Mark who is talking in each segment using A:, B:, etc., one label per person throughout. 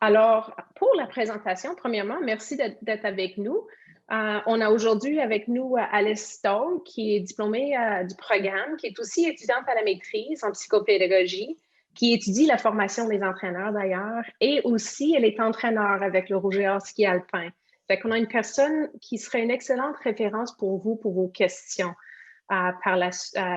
A: Alors, pour la présentation, premièrement, merci d'être avec nous. On a aujourd'hui avec nous Alice Stone, qui est diplômée du programme, qui est aussi étudiante à la maîtrise en psychopédagogie, qui étudie la formation des entraîneurs d'ailleurs, et aussi elle est entraîneur avec le Rouge et Or Ski Alpin. Fait qu'on a une personne qui serait une excellente référence pour vous, pour vos questions.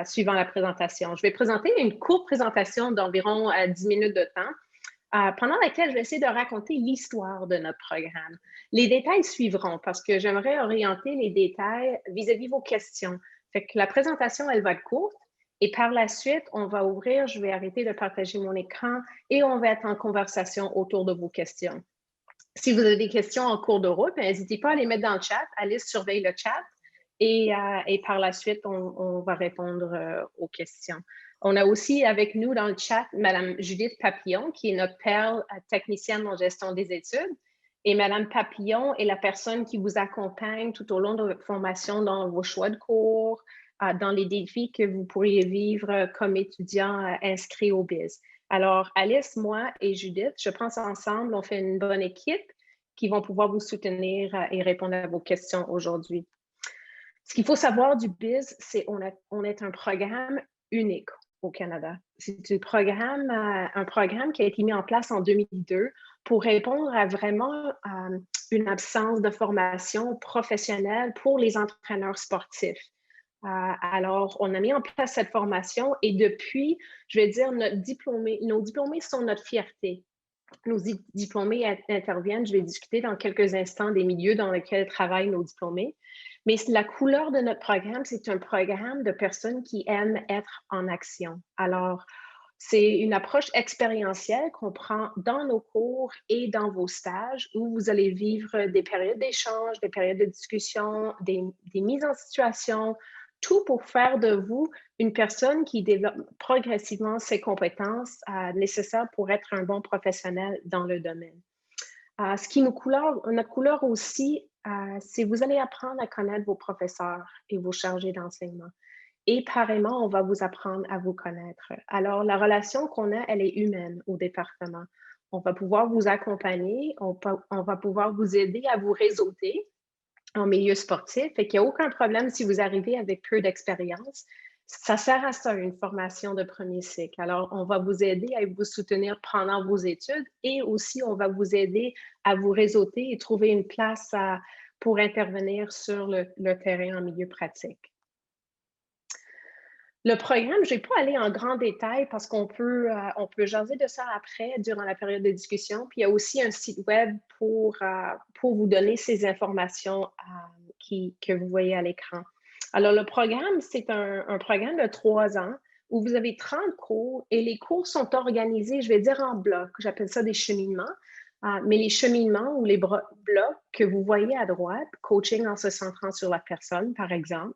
A: Suivant la présentation. Je vais présenter une courte présentation d'environ 10 minutes de temps, pendant laquelle je vais essayer de raconter l'histoire de notre programme. Les détails suivront parce que j'aimerais orienter les détails vis-à-vis vos questions. Fait que la présentation, elle va être courte et par la suite, on va ouvrir, je vais arrêter de partager mon écran et on va être en conversation autour de vos questions. Si vous avez des questions en cours de route, n'hésitez pas à les mettre dans le chat. Alice surveille le chat et par la suite, on va répondre aux questions. On a aussi avec nous dans le chat Mme Judith Papillon, qui est notre perle technicienne en gestion des études. Et Mme Papillon est la personne qui vous accompagne tout au long de votre formation dans vos choix de cours, dans les défis que vous pourriez vivre comme étudiant inscrit au BIS. Alors, Alice, moi et Judith, je pense ensemble, on fait une bonne équipe qui vont pouvoir vous soutenir et répondre à vos questions aujourd'hui. Ce qu'il faut savoir du BIS, c'est qu'on est un programme unique au Canada. C'est un programme qui a été mis en place en 2002 pour répondre à vraiment une absence de formation professionnelle pour les entraîneurs sportifs. Alors, on a mis en place cette formation et depuis, je vais dire, nos diplômés sont notre fierté. Nos diplômés interviennent, je vais discuter dans quelques instants des milieux dans lesquels travaillent nos diplômés. Mais la couleur de notre programme, c'est un programme de personnes qui aiment être en action. Alors, c'est une approche expérientielle qu'on prend dans nos cours et dans vos stages où vous allez vivre des périodes d'échange, des périodes de discussion, des mises en situation, tout pour faire de vous une personne qui développe progressivement ses compétences nécessaires pour être un bon professionnel dans le domaine. Notre couleur aussi, c'est vous allez apprendre à connaître vos professeurs et vos chargés d'enseignement. Et pareillement, on va vous apprendre à vous connaître. Alors, la relation qu'on a, elle est humaine au département. On va pouvoir vous accompagner, on va pouvoir vous aider à vous réseauter en milieu sportif. Fait qu'il n'y a aucun problème si vous arrivez avec peu d'expérience. Ça sert à ça, une formation de premier cycle. Alors, on va vous aider à vous soutenir pendant vos études et aussi, on va vous aider à vous réseauter et trouver une place pour intervenir sur le terrain en milieu pratique. Le programme, je ne vais pas aller en grand détail parce qu'on peut jaser de ça après, durant la période de discussion. Puis il y a aussi un site web pour vous donner ces informations que vous voyez à l'écran. Alors, le programme, c'est un programme de 3 ans où vous avez 30 cours et les cours sont organisés, je vais dire en blocs. J'appelle ça des cheminements. Mais les cheminements ou les blocs que vous voyez à droite, coaching en se centrant sur la personne, par exemple,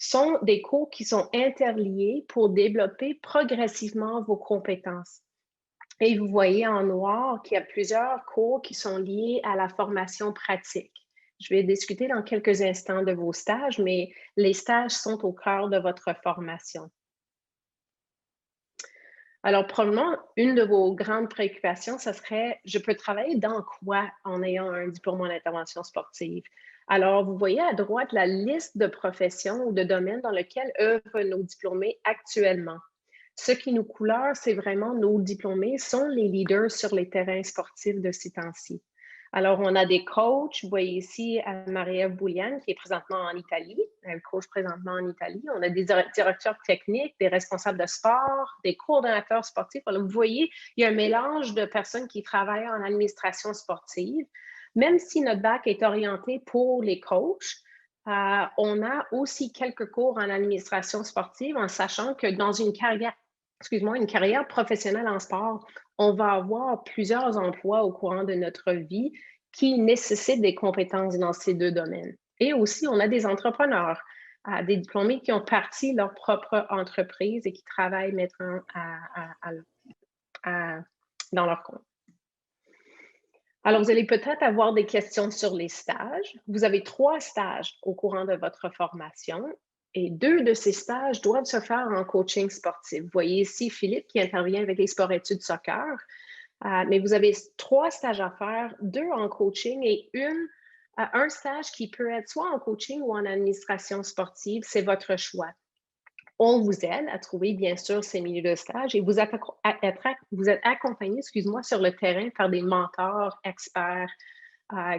A: sont des cours qui sont interliés pour développer progressivement vos compétences. Et vous voyez en noir qu'il y a plusieurs cours qui sont liés à la formation pratique. Je vais discuter dans quelques instants de vos stages, mais les stages sont au cœur de votre formation. Alors, probablement, une de vos grandes préoccupations, ce serait, je peux travailler dans quoi en ayant un diplôme en intervention sportive? Alors, vous voyez à droite la liste de professions ou de domaines dans lesquels œuvrent nos diplômés actuellement. Ce qui nous couleur, c'est vraiment nos diplômés sont les leaders sur les terrains sportifs de ces temps-ci. Alors, on a des coachs. Vous voyez ici Maria Bouliane, qui est présentement en Italie. Elle coach présentement en Italie. On a des directeurs techniques, des responsables de sport, des coordonnateurs sportifs. Alors, vous voyez, il y a un mélange de personnes qui travaillent en administration sportive. Même si notre bac est orienté pour les coachs, on a aussi quelques cours en administration sportive en sachant que dans une carrière professionnelle en sport, on va avoir plusieurs emplois au courant de notre vie qui nécessitent des compétences dans ces 2 domaines. Et aussi, on a des entrepreneurs, des diplômés qui ont parti leur propre entreprise et qui travaillent maintenant dans leur compte. Alors, vous allez peut-être avoir des questions sur les stages. Vous avez 3 stages au courant de votre formation et 2 de ces stages doivent se faire en coaching sportif. Vous voyez ici Philippe qui intervient avec les sports-études soccer. Mais vous avez 3 stages à faire, 2 en coaching et un stage qui peut être soit en coaching ou en administration sportive, c'est votre choix. On vous aide à trouver, bien sûr, ces milieux de stage et vous êtes accompagné, excuse-moi, sur le terrain par des mentors experts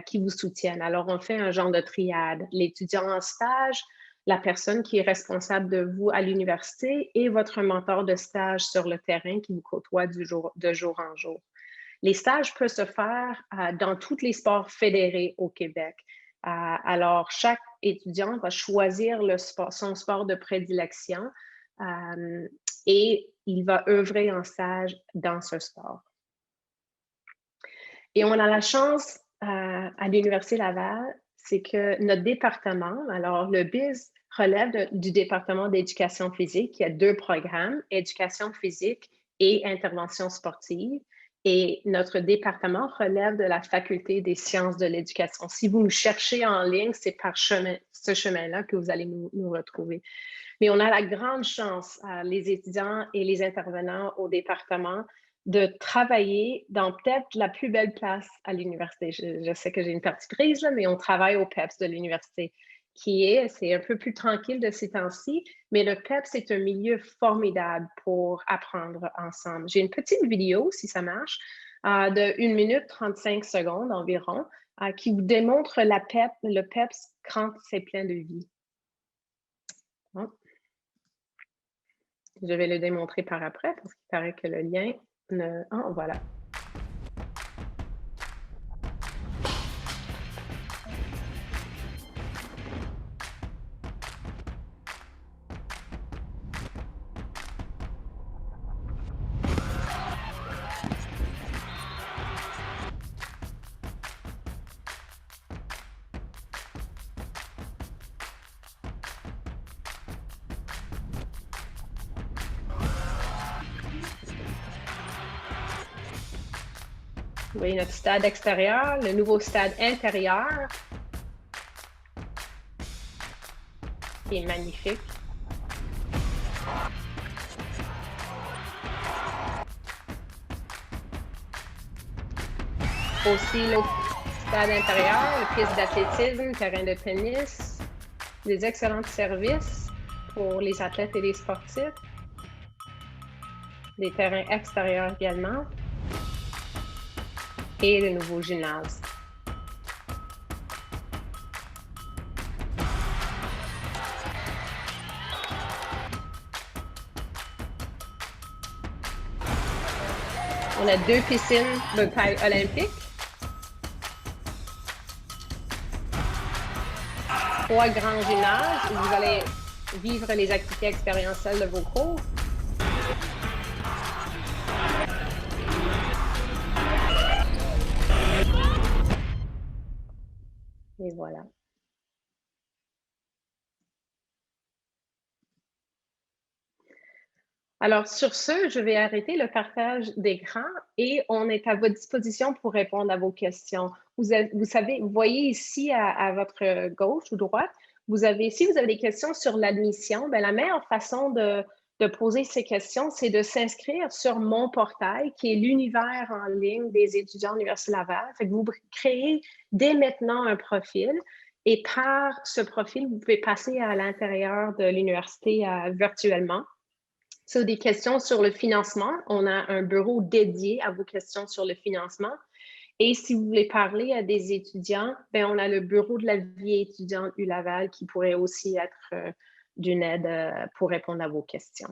A: qui vous soutiennent. Alors, on fait un genre de triade. L'étudiant en stage, la personne qui est responsable de vous à l'université et votre mentor de stage sur le terrain qui vous côtoie de jour en jour. Les stages peuvent se faire dans tous les sports fédérés au Québec. Alors, chaque étudiant va choisir son sport de prédilection et il va œuvrer en stage dans ce sport. Et on a la chance à l'Université Laval, c'est que notre département, alors le BIS relève du département d'éducation physique. Il y a 2 programmes, éducation physique et intervention sportive. Et notre département relève de la faculté des sciences de l'éducation. Si vous nous cherchez en ligne, c'est par ce chemin-là que vous allez nous retrouver. Mais on a la grande chance, les étudiants et les intervenants au département, de travailler dans peut-être la plus belle place à l'université. Je sais que j'ai une partie prise, là, mais on travaille au PEPS de l'université, c'est un peu plus tranquille de ces temps-ci, mais le PEPS est un milieu formidable pour apprendre ensemble. J'ai une petite vidéo, si ça marche, de 1 minute 35 secondes environ, qui vous démontre le PEPS quand c'est plein de vie. Bon. Je vais le démontrer par après parce qu'il paraît que le lien ne... Ah, voilà. Vous voyez notre stade extérieur, le nouveau stade intérieur, qui est magnifique. Aussi le stade intérieur, le piste d'athlétisme, terrain de tennis, des excellents services pour les athlètes et les sportifs, des terrains extérieurs également, et le nouveau gymnase. On a 2 piscines de taille olympique, 3 grands gymnases où vous allez vivre les activités expérientielles de vos cours. Et voilà. Alors, sur ce, je vais arrêter le partage d'écran et on est à votre disposition pour répondre à vos questions. Vous voyez ici à votre gauche ou droite, si vous avez des questions sur l'admission, la meilleure façon de poser ces questions, c'est de s'inscrire sur mon portail qui est l'univers en ligne des étudiants de l'Université Laval. Fait que vous créez dès maintenant un profil et par ce profil, vous pouvez passer à l'intérieur de l'université virtuellement. Sur des questions sur le financement, on a un bureau dédié à vos questions sur le financement. Et si vous voulez parler à des étudiants, on a le bureau de la vie étudiante ULaval qui pourrait aussi être d'une aide pour répondre à vos questions.